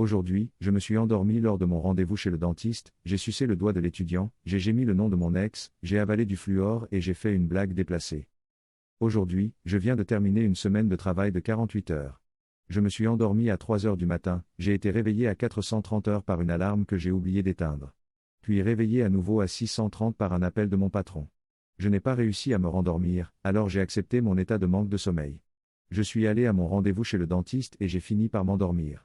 Aujourd'hui, je me suis endormi lors de mon rendez-vous chez le dentiste, j'ai sucé le doigt de l'étudiant, j'ai gémi le nom de mon ex, j'ai avalé du fluor et j'ai fait une blague déplacée. Aujourd'hui, je viens de terminer une semaine de travail de 48 heures. Je me suis endormi à 3 heures du matin, j'ai été réveillé à 430 heures par une alarme que j'ai oublié d'éteindre. Puis réveillé à nouveau à 630 par un appel de mon patron. Je n'ai pas réussi à me rendormir, alors j'ai accepté mon état de manque de sommeil. Je suis allé à mon rendez-vous chez le dentiste et j'ai fini par m'endormir.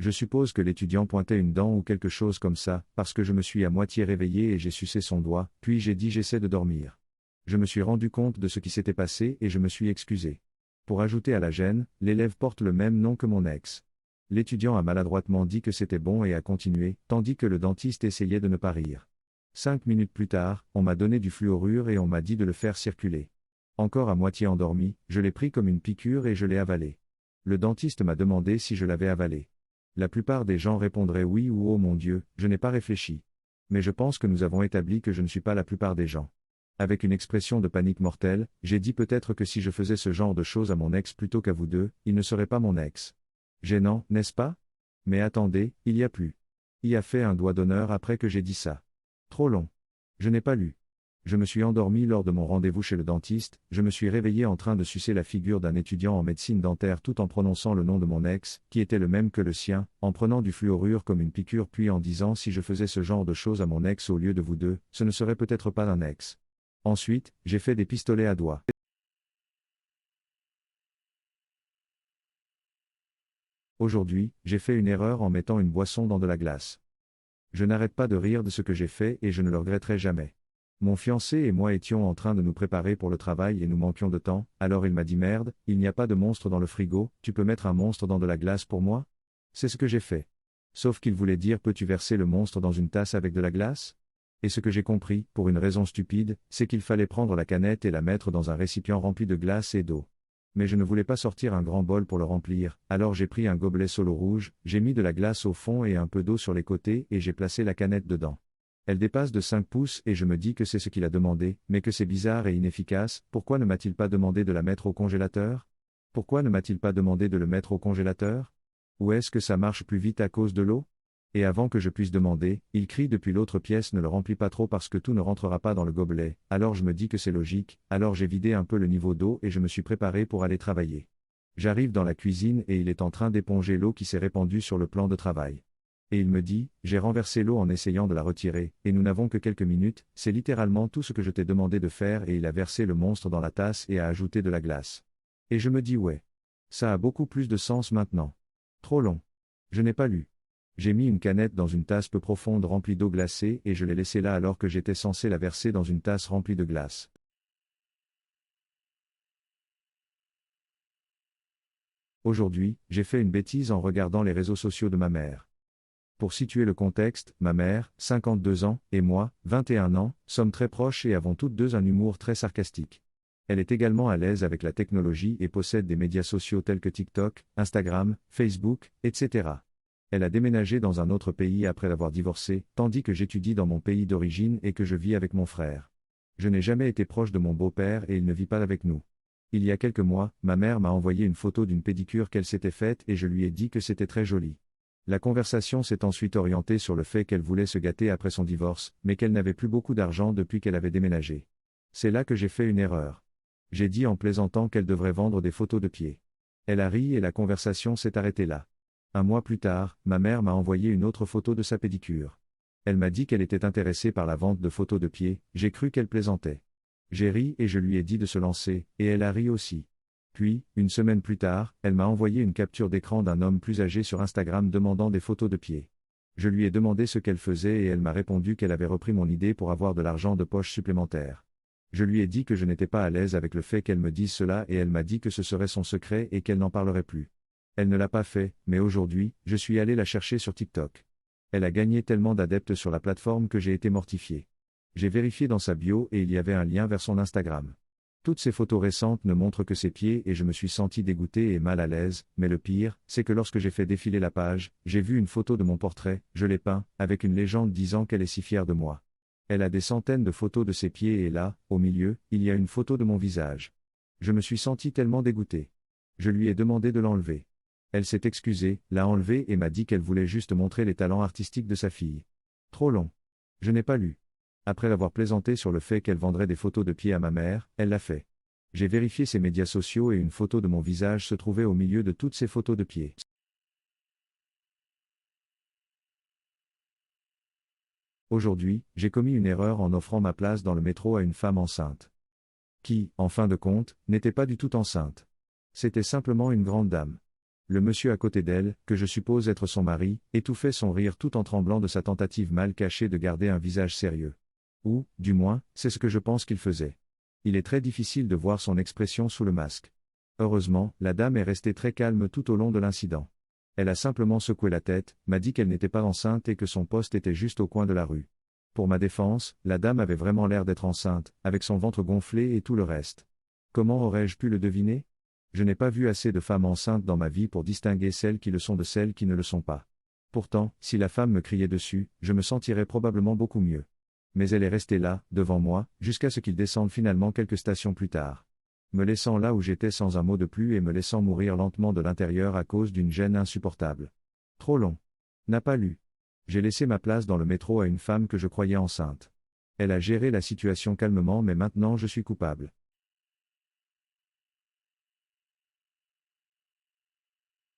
Je suppose que l'étudiant pointait une dent ou quelque chose comme ça, parce que je me suis à moitié réveillé et j'ai sucé son doigt, puis j'ai dit j'essaie de dormir. Je me suis rendu compte de ce qui s'était passé et je me suis excusé. Pour ajouter à la gêne, l'élève porte le même nom que mon ex. L'étudiant a maladroitement dit que c'était bon et a continué, tandis que le dentiste essayait de ne pas rire. 5 minutes plus tard, on m'a donné du fluorure et on m'a dit de le faire circuler. Encore à moitié endormi, je l'ai pris comme une piqûre et je l'ai avalé. Le dentiste m'a demandé si je l'avais avalé. La plupart des gens répondraient oui ou oh mon Dieu, je n'ai pas réfléchi. Mais je pense que nous avons établi que je ne suis pas la plupart des gens. Avec une expression de panique mortelle, j'ai dit peut-être que si je faisais ce genre de choses à mon ex plutôt qu'à vous deux, il ne serait pas mon ex. Gênant, n'est-ce pas? Mais attendez, il y a plus. Il a fait un doigt d'honneur après que j'ai dit ça. Trop long. Je n'ai pas lu. Je me suis endormi lors de mon rendez-vous chez le dentiste, je me suis réveillé en train de sucer la figure d'un étudiant en médecine dentaire tout en prononçant le nom de mon ex, qui était le même que le sien, en prenant du fluorure comme une piqûre puis en disant si je faisais ce genre de choses à mon ex au lieu de vous deux, ce ne serait peut-être pas un ex. Ensuite, j'ai fait des pistolets à doigts. Aujourd'hui, j'ai fait une erreur en mettant une boisson dans de la glace. Je n'arrête pas de rire de ce que j'ai fait et je ne le regretterai jamais. Mon fiancé et moi étions en train de nous préparer pour le travail et nous manquions de temps, alors il m'a dit merde, il n'y a pas de monstre dans le frigo, tu peux mettre un monstre dans de la glace pour moi? C'est ce que j'ai fait. Sauf qu'il voulait dire peux-tu verser le monstre dans une tasse avec de la glace? Et ce que j'ai compris, pour une raison stupide, c'est qu'il fallait prendre la canette et la mettre dans un récipient rempli de glace et d'eau. Mais je ne voulais pas sortir un grand bol pour le remplir, alors j'ai pris un gobelet solo rouge, j'ai mis de la glace au fond et un peu d'eau sur les côtés et j'ai placé la canette dedans. Elle dépasse de 5 pouces et je me dis que c'est ce qu'il a demandé, mais que c'est bizarre et inefficace, pourquoi ne m'a-t-il pas demandé de la mettre au congélateur? Pourquoi ne m'a-t-il pas demandé de le mettre au congélateur? Ou est-ce que ça marche plus vite à cause de l'eau? Et avant que je puisse demander, il crie depuis l'autre pièce ne le remplis pas trop parce que tout ne rentrera pas dans le gobelet, alors je me dis que c'est logique, alors j'ai vidé un peu le niveau d'eau et je me suis préparé pour aller travailler. J'arrive dans la cuisine et il est en train d'éponger l'eau qui s'est répandue sur le plan de travail. Et il me dit, j'ai renversé l'eau en essayant de la retirer, et nous n'avons que quelques minutes, c'est littéralement tout ce que je t'ai demandé de faire et il a versé le monstre dans la tasse et a ajouté de la glace. Et je me dis ouais. Ça a beaucoup plus de sens maintenant. Trop long. Je n'ai pas lu. J'ai mis une canette dans une tasse peu profonde remplie d'eau glacée et je l'ai laissée là alors que j'étais censé la verser dans une tasse remplie de glace. Aujourd'hui, j'ai fait une bêtise en regardant les réseaux sociaux de ma mère. Pour situer le contexte, ma mère, 52 ans, et moi, 21 ans, sommes très proches et avons toutes deux un humour très sarcastique. Elle est également à l'aise avec la technologie et possède des médias sociaux tels que TikTok, Instagram, Facebook, etc. Elle a déménagé dans un autre pays après avoir divorcé, tandis que j'étudie dans mon pays d'origine et que je vis avec mon frère. Je n'ai jamais été proche de mon beau-père et il ne vit pas avec nous. Il y a quelques mois, ma mère m'a envoyé une photo d'une pédicure qu'elle s'était faite et je lui ai dit que c'était très joli. La conversation s'est ensuite orientée sur le fait qu'elle voulait se gâter après son divorce, mais qu'elle n'avait plus beaucoup d'argent depuis qu'elle avait déménagé. C'est là que j'ai fait une erreur. J'ai dit en plaisantant qu'elle devrait vendre des photos de pieds. Elle a ri et la conversation s'est arrêtée là. Un mois plus tard, ma mère m'a envoyé une autre photo de sa pédicure. Elle m'a dit qu'elle était intéressée par la vente de photos de pieds, j'ai cru qu'elle plaisantait. J'ai ri et je lui ai dit de se lancer, et elle a ri aussi. Puis, une semaine plus tard, elle m'a envoyé une capture d'écran d'un homme plus âgé sur Instagram demandant des photos de pieds. Je lui ai demandé ce qu'elle faisait et elle m'a répondu qu'elle avait repris mon idée pour avoir de l'argent de poche supplémentaire. Je lui ai dit que je n'étais pas à l'aise avec le fait qu'elle me dise cela et elle m'a dit que ce serait son secret et qu'elle n'en parlerait plus. Elle ne l'a pas fait, mais aujourd'hui, je suis allé la chercher sur TikTok. Elle a gagné tellement d'adeptes sur la plateforme que j'ai été mortifié. J'ai vérifié dans sa bio et il y avait un lien vers son Instagram. Toutes ces photos récentes ne montrent que ses pieds et je me suis senti dégoûté et mal à l'aise, mais le pire, c'est que lorsque j'ai fait défiler la page, j'ai vu une photo de mon portrait, je l'ai peint, avec une légende disant qu'elle est si fière de moi. Elle a des centaines de photos de ses pieds et là, au milieu, il y a une photo de mon visage. Je me suis senti tellement dégoûté. Je lui ai demandé de l'enlever. Elle s'est excusée, l'a enlevé et m'a dit qu'elle voulait juste montrer les talents artistiques de sa fille. Trop long. Je n'ai pas lu. Après l'avoir plaisanté sur le fait qu'elle vendrait des photos de pieds à ma mère, elle l'a fait. J'ai vérifié ses médias sociaux et une photo de mon visage se trouvait au milieu de toutes ces photos de pieds. Aujourd'hui, j'ai commis une erreur en offrant ma place dans le métro à une femme enceinte. Qui, en fin de compte, n'était pas du tout enceinte. C'était simplement une grande dame. Le monsieur à côté d'elle, que je suppose être son mari, étouffait son rire tout en tremblant de sa tentative mal cachée de garder un visage sérieux. Ou, du moins, c'est ce que je pense qu'il faisait. Il est très difficile de voir son expression sous le masque. Heureusement, la dame est restée très calme tout au long de l'incident. Elle a simplement secoué la tête, m'a dit qu'elle n'était pas enceinte et que son poste était juste au coin de la rue. Pour ma défense, la dame avait vraiment l'air d'être enceinte, avec son ventre gonflé et tout le reste. Comment aurais-je pu le deviner ? Je n'ai pas vu assez de femmes enceintes dans ma vie pour distinguer celles qui le sont de celles qui ne le sont pas. Pourtant, si la femme me criait dessus, je me sentirais probablement beaucoup mieux. Mais elle est restée là, devant moi, jusqu'à ce qu'il descende finalement quelques stations plus tard. Me laissant là où j'étais sans un mot de plus et me laissant mourir lentement de l'intérieur à cause d'une gêne insupportable. Trop long. N'a pas lu. J'ai laissé ma place dans le métro à une femme que je croyais enceinte. Elle a géré la situation calmement mais maintenant je suis coupable.